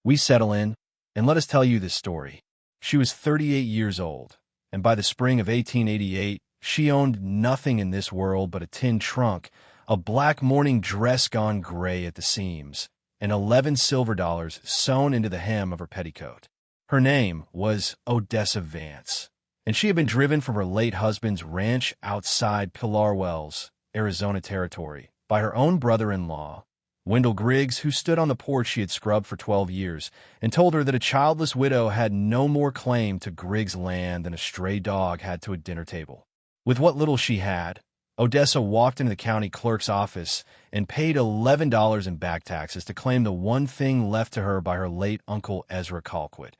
We settle in, and let us tell you this story. She was 38 years old, and by the spring of 1888, she owned nothing in this world but a tin trunk, a black morning dress gone gray at the seams, and 11 silver dollars sewn into the hem of her petticoat. Her name was Odessa Vance, and she had been driven from her late husband's ranch outside Pilar Wells, Arizona Territory, by her own brother-in-law, Wendell Griggs, who stood on the porch she had scrubbed for 12 years and told her that a childless widow had no more claim to Griggs' land than a stray dog had to a dinner table. With what little she had, Odessa walked into the county clerk's office and paid $11 in back taxes to claim the one thing left to her by her late Uncle Ezra Colquitt,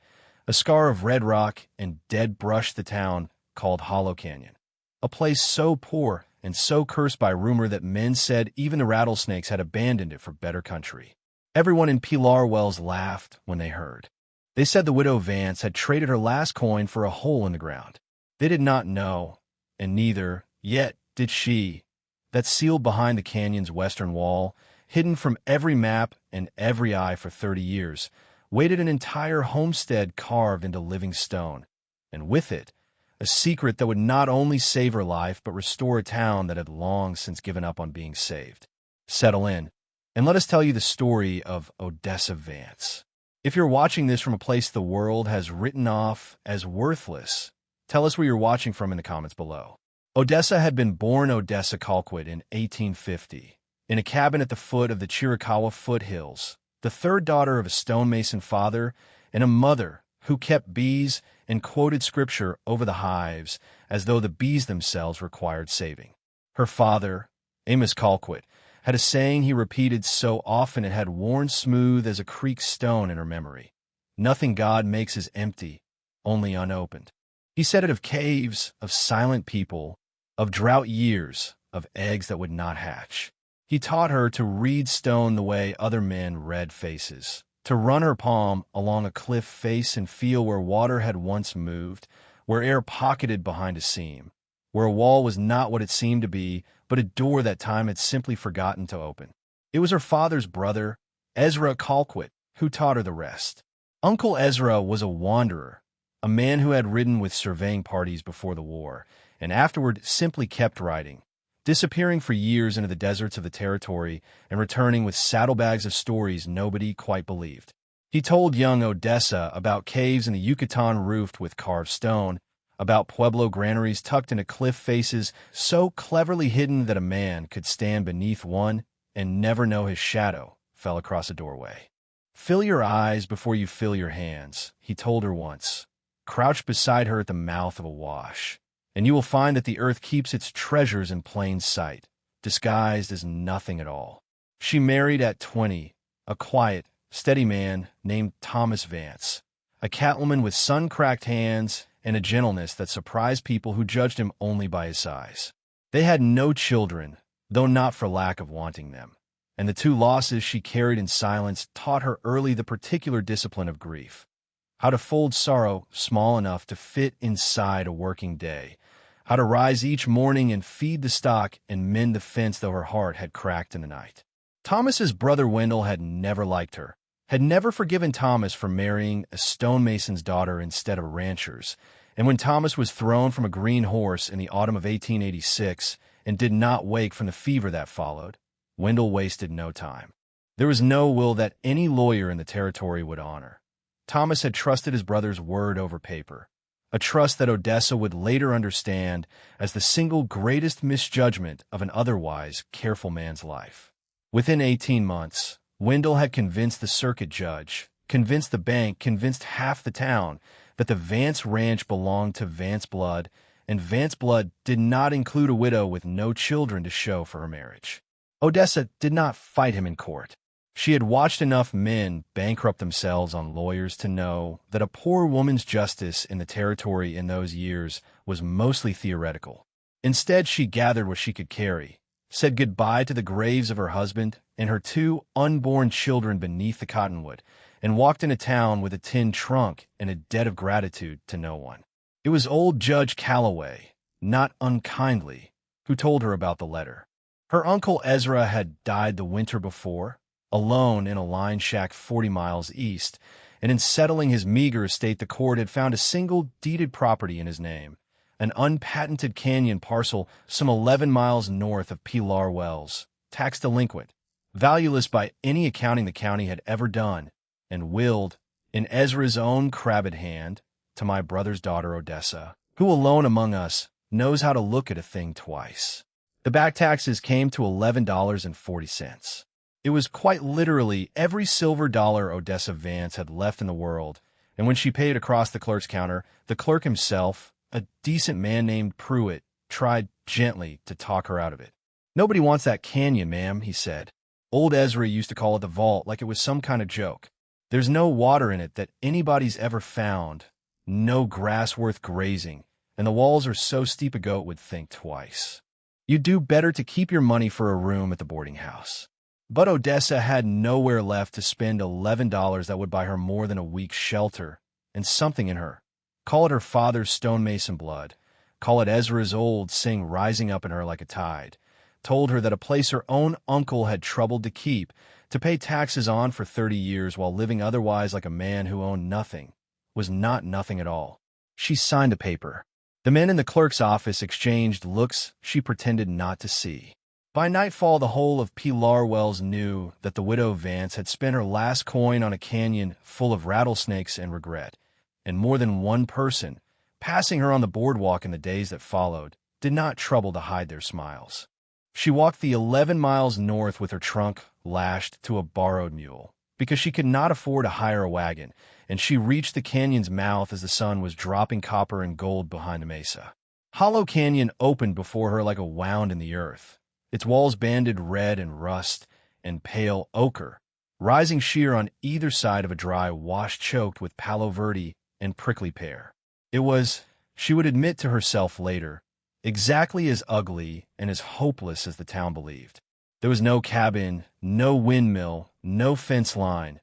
a scar of red rock and dead brush the town called Hollow Canyon, a place so poor and so cursed by rumor that men said even the rattlesnakes had abandoned it for better country. Everyone in Pilar Wells laughed when they heard. They said the widow Vance had traded her last coin for a hole in the ground. They did not know, and neither, yet, did she, that sealed behind the canyon's western wall, hidden from every map and every eye for 30 years, waited an entire homestead carved into living stone, and with it, a secret that would not only save her life but restore a town that had long since given up on being saved. Settle in, and let us tell you the story of Odessa Vance. If you're watching this from a place the world has written off as worthless, tell us where you're watching from in the comments below. Odessa had been born Odessa Colquitt in 1850, in a cabin at the foot of the Chiricahua foothills, the third daughter of a stonemason father and a mother who kept bees and quoted scripture over the hives as though the bees themselves required saving. Her father, Amos Colquitt, had a saying he repeated so often it had worn smooth as a creek stone in her memory. Nothing God makes is empty, only unopened. He said it of caves, of silent people, of drought years, of eggs that would not hatch. He taught her to read stone the way other men read faces, to run her palm along a cliff face and feel where water had once moved, where air pocketed behind a seam, where a wall was not what it seemed to be, but a door that time had simply forgotten to open. It was her father's brother, Ezra Colquitt, who taught her the rest. Uncle Ezra was a wanderer, a man who had ridden with surveying parties before the war, and afterward simply kept riding, disappearing for years into the deserts of the territory and returning with saddlebags of stories nobody quite believed. He told young Odessa about caves in the Yucatan roofed with carved stone, about Pueblo granaries tucked into cliff faces so cleverly hidden that a man could stand beneath one and never know his shadow fell across a doorway. "Fill your eyes before you fill your hands," he told her once, crouched beside her at the mouth of a wash, "and you will find that the earth keeps its treasures in plain sight, disguised as nothing at all." She married at 20, a quiet, steady man named Thomas Vance, a cattleman with sun-cracked hands and a gentleness that surprised people who judged him only by his size. They had no children, though not for lack of wanting them, and the two losses she carried in silence taught her early the particular discipline of grief, how to fold sorrow small enough to fit inside a working day, how to rise each morning and feed the stock and mend the fence though her heart had cracked in the night. Thomas's brother Wendell had never liked her, had never forgiven Thomas for marrying a stonemason's daughter instead of a rancher's, and when Thomas was thrown from a green horse in the autumn of 1886 and did not wake from the fever that followed, Wendell wasted no time. There was no will that any lawyer in the territory would honor. Thomas had trusted his brother's word over paper, a trust that Odessa would later understand as the single greatest misjudgment of an otherwise careful man's life. Within 18 months, Wendell had convinced the circuit judge, convinced the bank, convinced half the town that the Vance Ranch belonged to Vance blood, and Vance blood did not include a widow with no children to show for her marriage. Odessa did not fight him in court. She had watched enough men bankrupt themselves on lawyers to know that a poor woman's justice in the territory in those years was mostly theoretical. Instead, she gathered what she could carry, said goodbye to the graves of her husband and her 2 unborn children beneath the cottonwood, and walked into town with a tin trunk and a debt of gratitude to no one. It was old Judge Calloway, not unkindly, who told her about the letter. Her uncle Ezra had died the winter before, alone in a line shack 40 miles east, and in settling his meager estate, the court had found a single deeded property in his name, an unpatented canyon parcel some 11 miles north of Pilar Wells, tax delinquent, valueless by any accounting the county had ever done, and willed, in Ezra's own crabbed hand, to my brother's daughter Odessa, who alone among us knows how to look at a thing twice. The back taxes came to $11.40. It was quite literally every silver dollar Odessa Vance had left in the world, and when she paid across the clerk's counter, the clerk himself, a decent man named Pruitt, tried gently to talk her out of it. "Nobody wants that canyon, ma'am," he said. "Old Ezra used to call it the vault like it was some kind of joke. There's no water in it that anybody's ever found, no grass worth grazing, and the walls are so steep a goat would think twice. You'd do better to keep your money for a room at the boarding house." But Odessa had nowhere left to spend $11 that would buy her more than a week's shelter, and something in her, call it her father's stonemason blood, call it Ezra's old sing rising up in her like a tide, told her that a place her own uncle had troubled to keep, to pay taxes on for 30 years while living otherwise like a man who owned nothing, was not nothing at all. She signed a paper. The men in the clerk's office exchanged looks she pretended not to see. By nightfall, the whole of Pilar Wells knew that the widow Vance had spent her last coin on a canyon full of rattlesnakes and regret, and more than one person, passing her on the boardwalk in the days that followed, did not trouble to hide their smiles. She walked the 11 miles north with her trunk lashed to a borrowed mule, because she could not afford to hire a wagon, and she reached the canyon's mouth as the sun was dropping copper and gold behind the mesa. Hollow Canyon opened before her like a wound in the earth, its walls banded red and rust and pale ochre, rising sheer on either side of a dry wash choked with palo verde and prickly pear. It was, she would admit to herself later, exactly as ugly and as hopeless as the town believed. There was no cabin, no windmill, no fence line,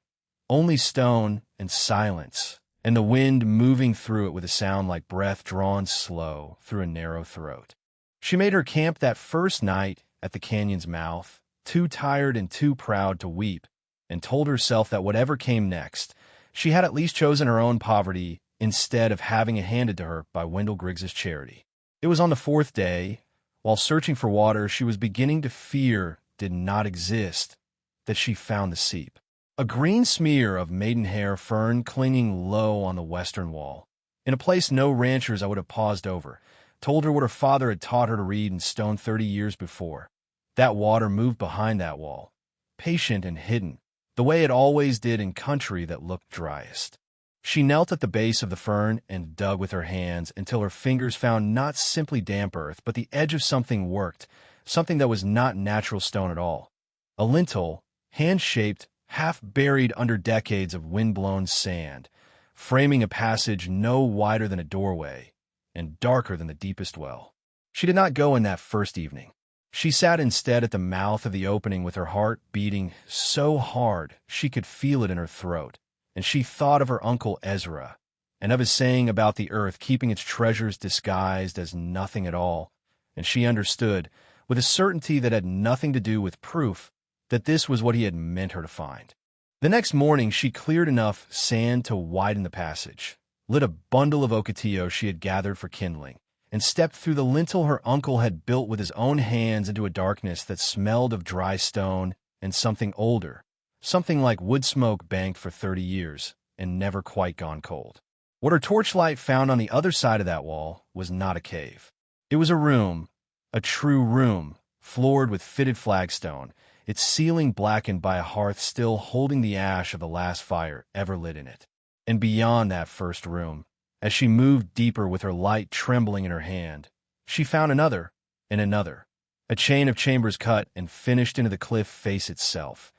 only stone and silence, and the wind moving through it with a sound like breath drawn slow through a narrow throat. She made her camp that first night at the canyon's mouth, too tired and too proud to weep, and told herself that whatever came next, she had at least chosen her own poverty instead of having it handed to her by Wendell Griggs's charity. It was on the fourth day, while searching for water she was beginning to fear did not exist, that she found the seep. A green smear of maidenhair fern clinging low on the western wall. In a place no ranchers I would have paused over, told her what her father had taught her to read in stone 30 years before. That water moved behind that wall, patient and hidden, the way it always did in country that looked driest. She knelt at the base of the fern and dug with her hands until her fingers found not simply damp earth, but the edge of something worked, something that was not natural stone at all. A lintel, hand-shaped, half-buried under decades of wind-blown sand, framing a passage no wider than a doorway, and darker than the deepest well. She did not go in that first evening. She sat instead at the mouth of the opening with her heart beating so hard she could feel it in her throat, and she thought of her uncle Ezra, and of his saying about the earth keeping its treasures disguised as nothing at all, and she understood, with a certainty that had nothing to do with proof, that this was what he had meant her to find. The next morning she cleared enough sand to widen the passage, lit a bundle of ocotillo she had gathered for kindling, and stepped through the lintel her uncle had built with his own hands into a darkness that smelled of dry stone and something older, something like wood smoke banked for 30 years and never quite gone cold. What her torchlight found on the other side of that wall was not a cave. It was a room, a true room, floored with fitted flagstone, its ceiling blackened by a hearth still holding the ash of the last fire ever lit in it. And beyond that first room, as she moved deeper with her light trembling in her hand, she found another and another, a chain of chambers cut and finished into the cliff face itself,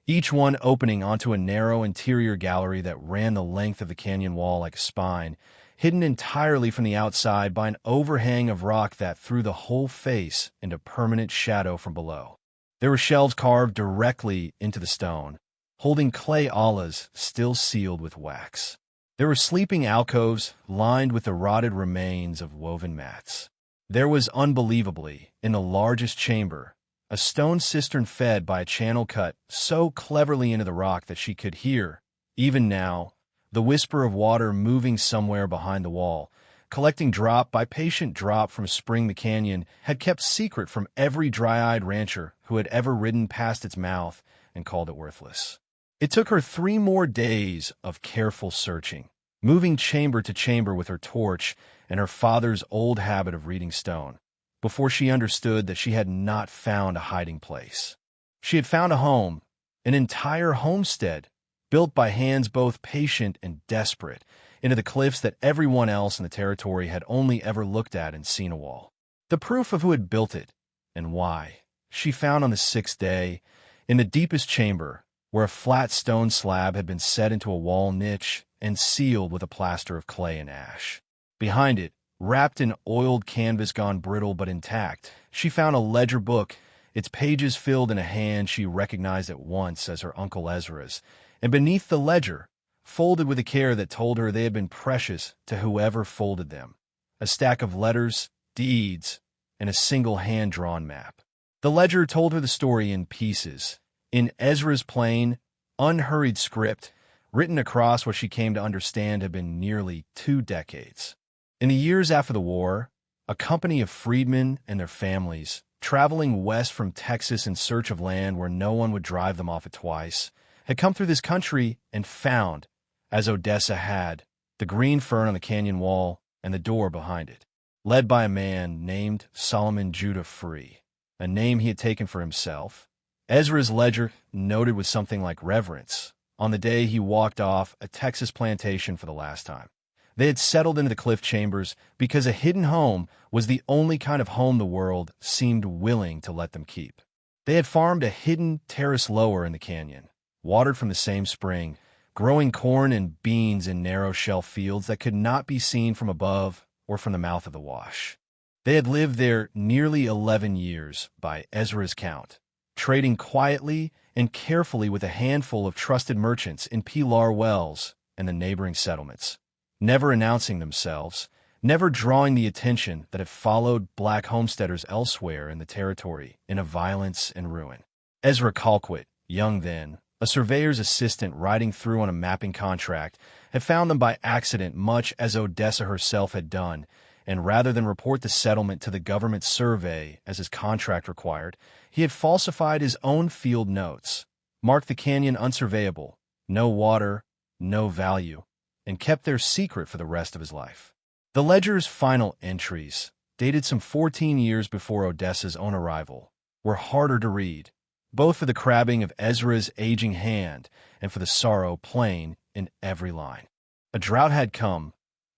each one opening onto a narrow interior gallery that ran the length of the canyon wall like a spine, hidden entirely from the outside by an overhang of rock that threw the whole face into permanent shadow from below. There were shelves carved directly into the stone, holding clay ollas still sealed with wax. There were sleeping alcoves lined with the rotted remains of woven mats. There was, unbelievably, in the largest chamber, a stone cistern fed by a channel cut so cleverly into the rock that she could hear, even now, the whisper of water moving somewhere behind the wall, collecting drop by patient drop from a spring the canyon had kept secret from every dry-eyed rancher who had ever ridden past its mouth and called it worthless. It took her 3 more days of careful searching, moving chamber to chamber with her torch and her father's old habit of reading stone, before she understood that she had not found a hiding place. She had found a home, an entire homestead, built by hands both patient and desperate, into the cliffs that everyone else in the territory had only ever looked at and seen a wall. The proof of who had built it and why she found on the 6th day, in the deepest chamber, where a flat stone slab had been set into a wall niche and sealed with a plaster of clay and ash. Behind it, wrapped in oiled canvas gone brittle but intact, she found a ledger book, its pages filled in a hand she recognized at once as her Uncle Ezra's, and beneath the ledger, folded with a care that told her they had been precious to whoever folded them, a stack of letters, deeds, and a single hand-drawn map. The ledger told her the story in pieces, in Ezra's plain, unhurried script, written across what she came to understand had been nearly 2 decades. In the years after the war, a company of freedmen and their families, traveling west from Texas in search of land where no one would drive them off it twice, had come through this country and found, as Odessa had, the green fern on the canyon wall and the door behind it, led by a man named Solomon Judah Free, a name he had taken for himself. Ezra's ledger noted with something like reverence on the day he walked off a Texas plantation for the last time. They had settled into the cliff chambers because a hidden home was the only kind of home the world seemed willing to let them keep. They had farmed a hidden terrace lower in the canyon, watered from the same spring, growing corn and beans in narrow shelf fields that could not be seen from above or from the mouth of the wash. They had lived there nearly 11 years, by Ezra's count, trading quietly and carefully with a handful of trusted merchants in Pilar Wells and the neighboring settlements, never announcing themselves, never drawing the attention that had followed black homesteaders elsewhere in the territory in a violence and ruin. Ezra Colquitt, young then, a surveyor's assistant riding through on a mapping contract, had found them by accident much as Odessa herself had done, and rather than report the settlement to the government survey as his contract required, he had falsified his own field notes, marked the canyon unsurveyable, no water, no value, and kept their secret for the rest of his life. The ledger's final entries, dated some 14 years before Odessa's own arrival, were harder to read, both for the crabbing of Ezra's aging hand and for the sorrow plain in every line. A drought had come,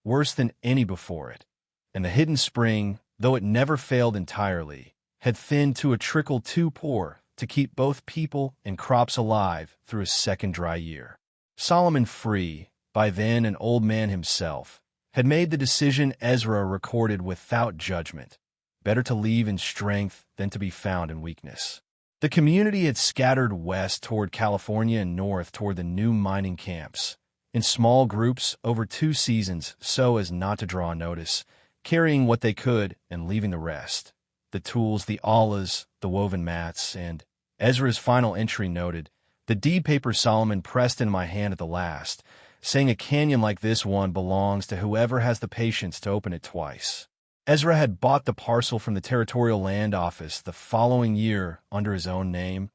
worse than any before it, and the hidden spring, though it never failed entirely, had thinned to a trickle too poor to keep both people and crops alive through a second dry year. Solomon Free, by then an old man himself, had made the decision Ezra recorded without judgment: better to leave in strength than to be found in weakness. The community had scattered west toward California and north toward the new mining camps, in small groups over 2 seasons so as not to draw notice, carrying what they could and leaving the rest: the tools, the awlas, the woven mats, and, Ezra's final entry noted, the deed paper Solomon pressed in my hand at the last, saying a canyon like this one belongs to whoever has the patience to open it twice. Ezra had bought the parcel from the Territorial Land Office the following year under his own name,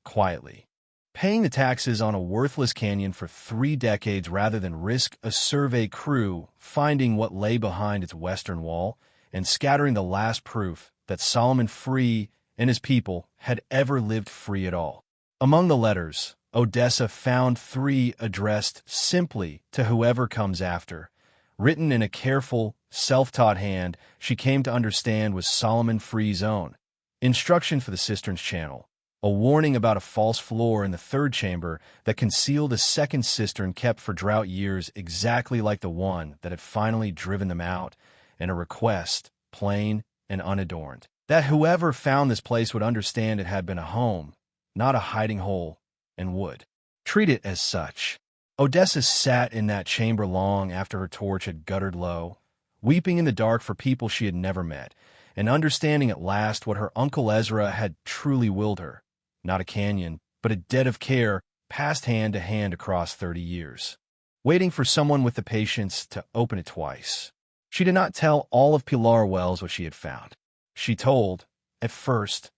quietly, paying the taxes on a worthless canyon for 3 decades rather than risk a survey crew finding what lay behind its western wall and scattering the last proof that Solomon Free and his people had ever lived free at all. Among the letters, Odessa found 3 addressed simply to whoever comes after, written in a careful, self-taught hand she came to understand was Solomon Free's own. Instruction for the cistern's channel, a warning about a false floor in the 3rd chamber that concealed a second cistern kept for drought years exactly like the one that had finally driven them out, and a request, plain and unadorned, that whoever found this place would understand it had been a home, not a hiding hole, and would treat it as such. Odessa sat in that chamber long after her torch had guttered low, weeping in the dark for people she had never met, and understanding at last what her Uncle Ezra had truly willed her. Not a canyon, but a debt of care passed hand to hand across 30 years, waiting for someone with the patience to open it twice. She did not tell all of Pilar Wells what she had found. She told, at first,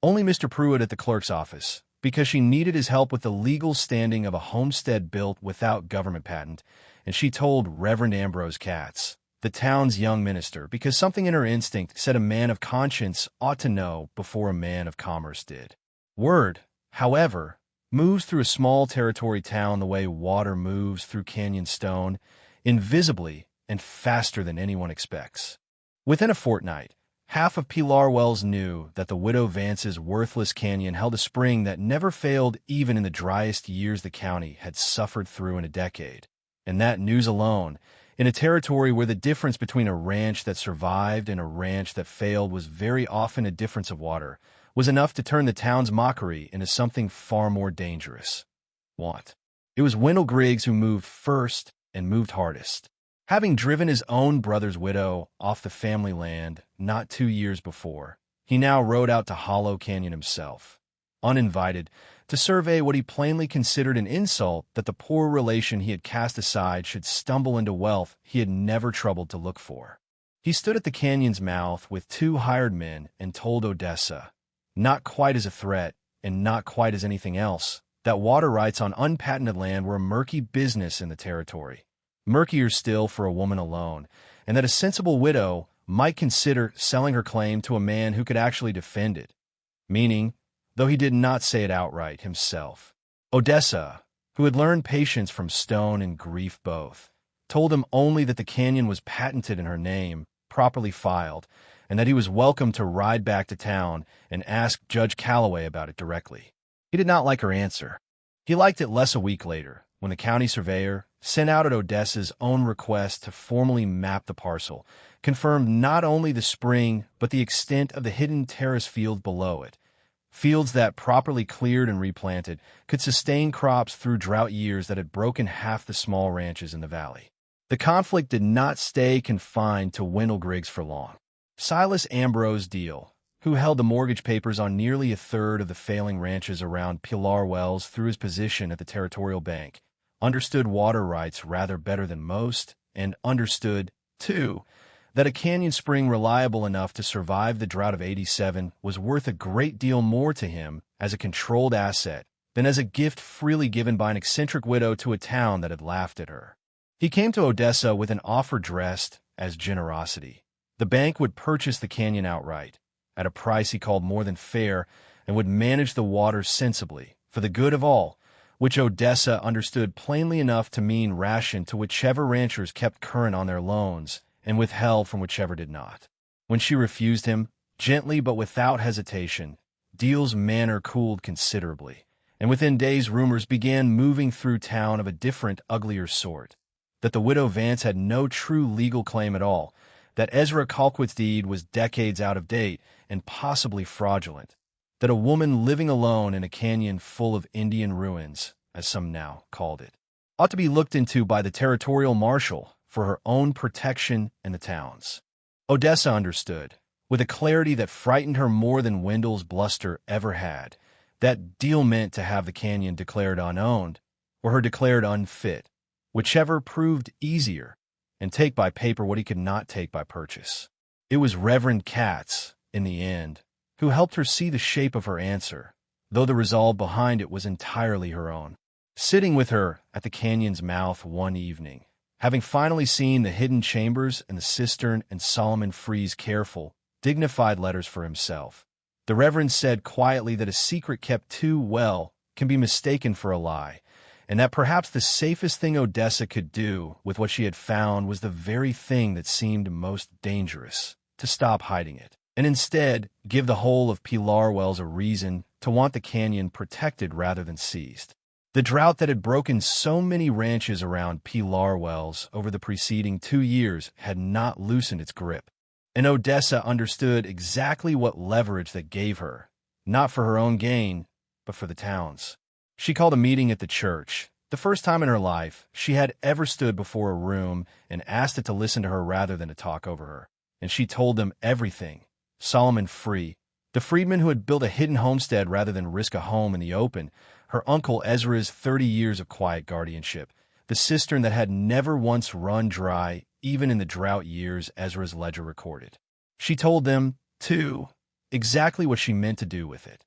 only Mr. Pruitt at the clerk's office, because she needed his help with the legal standing of a homestead built without government patent, and she told Reverend Ambrose Katz, the town's young minister, because something in her instinct said a man of conscience ought to know before a man of commerce did. Word, however, moves through a small territory town the way water moves through canyon stone, invisibly and faster than anyone expects. Within a fortnight, half of Pilar Wells knew that the widow Vance's worthless canyon held a spring that never failed even in the driest years the county had suffered through in a decade. And that news alone, in a territory where the difference between a ranch that survived and a ranch that failed was very often a difference of water, was enough to turn the town's mockery into something far more dangerous. Want. It was Wendell Griggs who moved first and moved hardest. Having driven his own brother's widow off the family land not 2 years before, he now rode out to Hollow Canyon himself, uninvited, to survey what he plainly considered an insult that the poor relation he had cast aside should stumble into wealth he had never troubled to look for. He stood at the canyon's mouth with 2 hired men and told Odessa, not quite as a threat and not quite as anything else, that water rights on unpatented land were a murky business in the territory, murkier still for a woman alone, and that a sensible widow might consider selling her claim to a man who could actually defend it, meaning, though he did not say it outright himself. Odessa, who had learned patience from stone and grief both, told him only that the canyon was patented in her name, properly filed, and that he was welcome to ride back to town and ask Judge Calloway about it directly. He did not like her answer. He liked it less a week later, when the county surveyor, sent out at Odessa's own request to formally map the parcel, confirmed not only the spring but the extent of the hidden terrace field below it, fields that, properly cleared and replanted, could sustain crops through drought years that had broken half the small ranches in the valley. The conflict did not stay confined to Wendell Griggs for long. Silas Ambrose Deal, who held the mortgage papers on nearly a third of the failing ranches around Pilar Wells through his position at the Territorial Bank, understood water rights rather better than most, and understood, too, that a canyon spring reliable enough to survive the drought of '87 was worth a great deal more to him as a controlled asset than as a gift freely given by an eccentric widow to a town that had laughed at her. He came to Odessa with an offer dressed as generosity. The bank would purchase the canyon outright, at a price he called more than fair, and would manage the water sensibly, for the good of all, which Odessa understood plainly enough to mean ration to whichever ranchers kept current on their loans, and withheld from whichever did not. When she refused him, gently but without hesitation, Deal's manner cooled considerably, and within days rumors began moving through town of a different, uglier sort, that the widow Vance had no true legal claim at all, that Ezra Colquitt's deed was decades out of date and possibly fraudulent, that a woman living alone in a canyon full of Indian ruins, as some now called it, ought to be looked into by the territorial marshal for her own protection and the town's. Odessa understood, with a clarity that frightened her more than Wendell's bluster ever had, that Deal meant to have the canyon declared unowned, or her declared unfit, whichever proved easier, and take by paper what he could not take by purchase. It was Reverend Katz, in the end, who helped her see the shape of her answer, though the resolve behind it was entirely her own. Sitting with her at the canyon's mouth one evening, having finally seen the hidden chambers and the cistern and Solomon Free's careful, dignified letters for himself, the Reverend said quietly that a secret kept too well can be mistaken for a lie, and that perhaps the safest thing Odessa could do with what she had found was the very thing that seemed most dangerous, to stop hiding it, and instead give the whole of Pilar Wells a reason to want the canyon protected rather than seized. The drought that had broken so many ranches around Pilar Wells over the preceding 2 years had not loosened its grip, and Odessa understood exactly what leverage that gave her, not for her own gain, but for the town's. She called a meeting at the church, the first time in her life she had ever stood before a room and asked it to listen to her rather than to talk over her, and she told them everything, Solomon Free, the freedman who had built a hidden homestead rather than risk a home in the open, her uncle Ezra's 30 years of quiet guardianship, the cistern that had never once run dry, even in the drought years Ezra's ledger recorded. She told them, too, exactly what she meant to do with it.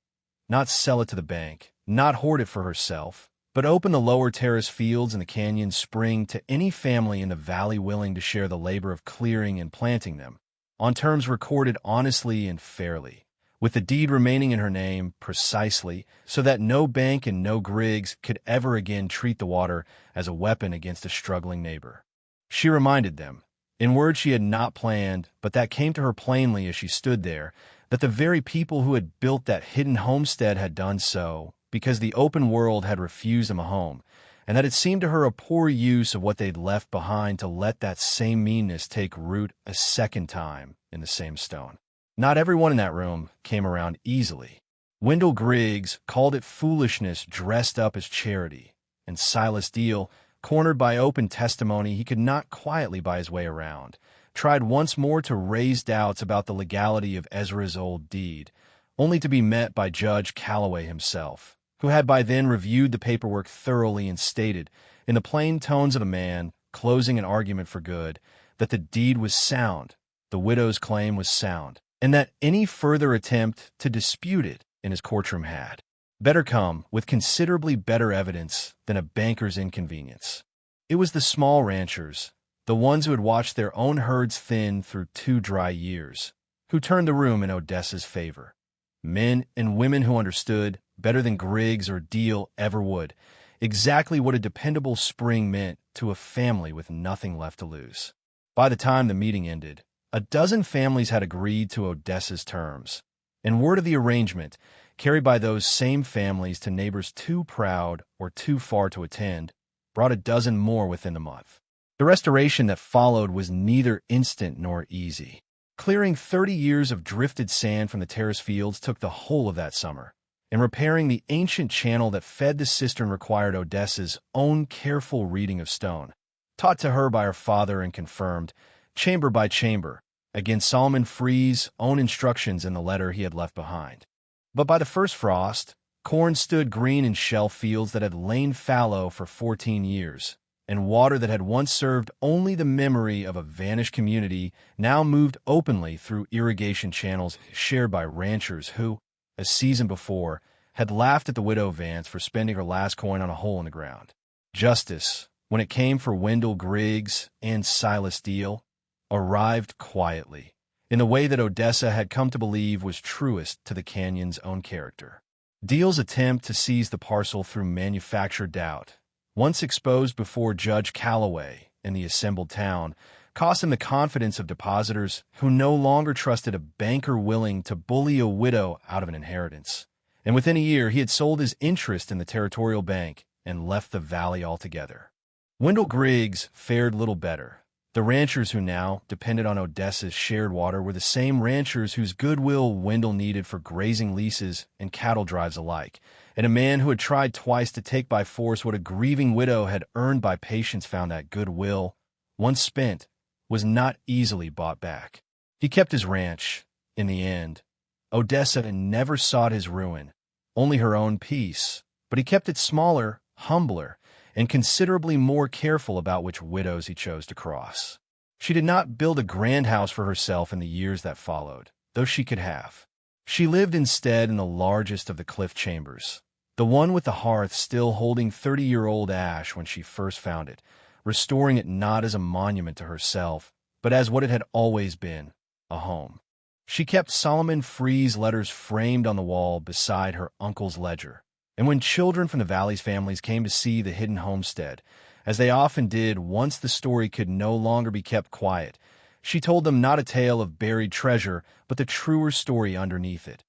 Not sell it to the bank, not hoard it for herself, but open the lower terrace fields in the canyon spring to any family in the valley willing to share the labor of clearing and planting them, on terms recorded honestly and fairly, with the deed remaining in her name precisely, so that no bank and no Griggs could ever again treat the water as a weapon against a struggling neighbor. She reminded them, in words she had not planned, but that came to her plainly as she stood there, that the very people who had built that hidden homestead had done so because the open world had refused them a home, and that it seemed to her a poor use of what they'd left behind to let that same meanness take root a second time in the same stone. Not everyone in that room came around easily. Wendell Griggs called it foolishness dressed up as charity, and Silas Deal, cornered by open testimony he could not quietly buy his way around, tried once more to raise doubts about the legality of Ezra's old deed, only to be met by Judge Calloway himself, who had by then reviewed the paperwork thoroughly and stated, in the plain tones of a man closing an argument for good, that the deed was sound, the widow's claim was sound, and that any further attempt to dispute it in his courtroom had better come with considerably better evidence than a banker's inconvenience. It was the small ranchers, the ones who had watched their own herds thin through 2 dry years, who turned the room in Odessa's favor. Men and women who understood, better than Griggs or Deal ever would, exactly what a dependable spring meant to a family with nothing left to lose. By the time the meeting ended, a dozen families had agreed to Odessa's terms, and word of the arrangement, carried by those same families to neighbors too proud or too far to attend, brought a dozen more within the month. The restoration that followed was neither instant nor easy. Clearing 30 years of drifted sand from the terrace fields took the whole of that summer, and repairing the ancient channel that fed the cistern required Odessa's own careful reading of stone, taught to her by her father and confirmed, chamber by chamber, against Solomon Free's own instructions in the letter he had left behind. But by the first frost, corn stood green in shelf fields that had lain fallow for 14 years, and water that had once served only the memory of a vanished community now moved openly through irrigation channels shared by ranchers who, a season before, had laughed at the widow Vance for spending her last coin on a hole in the ground. Justice, when it came for Wendell Griggs and Silas Deal, arrived quietly, in the way that Odessa had come to believe was truest to the canyon's own character. Deal's attempt to seize the parcel through manufactured doubt, once exposed before Judge Calloway and the assembled town, cost him the confidence of depositors who no longer trusted a banker willing to bully a widow out of an inheritance. And within a year, he had sold his interest in the territorial bank and left the valley altogether. Wendell Griggs fared little better. The ranchers who now depended on Odessa's shared water were the same ranchers whose goodwill Wendell needed for grazing leases and cattle drives alike, and a man who had tried twice to take by force what a grieving widow had earned by patience found that goodwill, once spent, was not easily bought back. He kept his ranch, in the end. Odessa never sought his ruin, only her own peace, but he kept it smaller, humbler, and considerably more careful about which widows he chose to cross. She did not build a grand house for herself in the years that followed, though she could have. She lived instead in the largest of the cliff chambers, the one with the hearth still holding 30-year-old ash when she first found it, restoring it not as a monument to herself, but as what it had always been, a home. She kept Solomon Free's letters framed on the wall beside her uncle's ledger, and when children from the valley's families came to see the hidden homestead, as they often did once the story could no longer be kept quiet, she told them not a tale of buried treasure, but the truer story underneath it,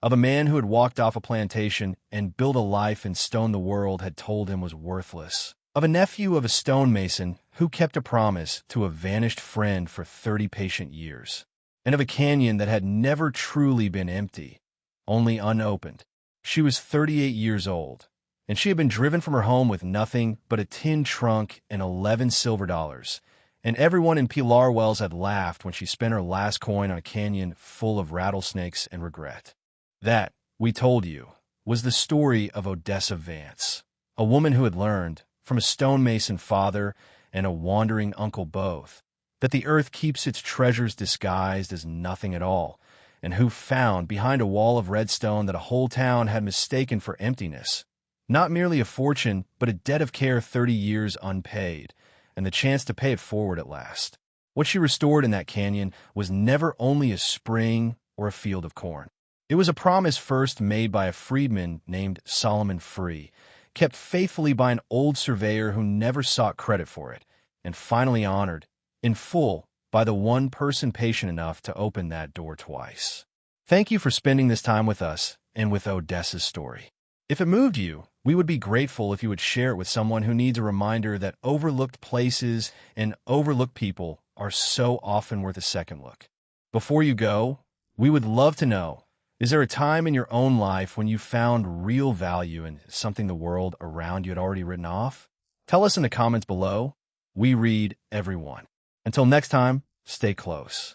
of a man who had walked off a plantation and built a life in stone the world had told him was worthless, of a nephew of a stonemason who kept a promise to a vanished friend for 30 patient years, and of a canyon that had never truly been empty, only unopened. She was 38 years old, and she had been driven from her home with nothing but a tin trunk and 11 silver dollars, And everyone in Pilar Wells had laughed when she spent her last coin on a canyon full of rattlesnakes and regret. That, we told you, was the story of Odessa Vance, a woman who had learned, from a stonemason father and a wandering uncle both, that the earth keeps its treasures disguised as nothing at all, and who found behind a wall of redstone that a whole town had mistaken for emptiness, not merely a fortune, but a debt of care 30 years unpaid, and the chance to pay it forward at last. What she restored in that canyon was never only a spring or a field of corn. It was a promise first made by a freedman named Solomon Free, kept faithfully by an old surveyor who never sought credit for it, and finally honored, in full, by the one person patient enough to open that door twice. Thank you for spending this time with us and with Odessa's story. If it moved you, we would be grateful if you would share it with someone who needs a reminder that overlooked places and overlooked people are so often worth a second look. Before you go, we would love to know, is there a time in your own life when you found real value in something the world around you had already written off? Tell us in the comments below. We read every one. Until next time, stay close.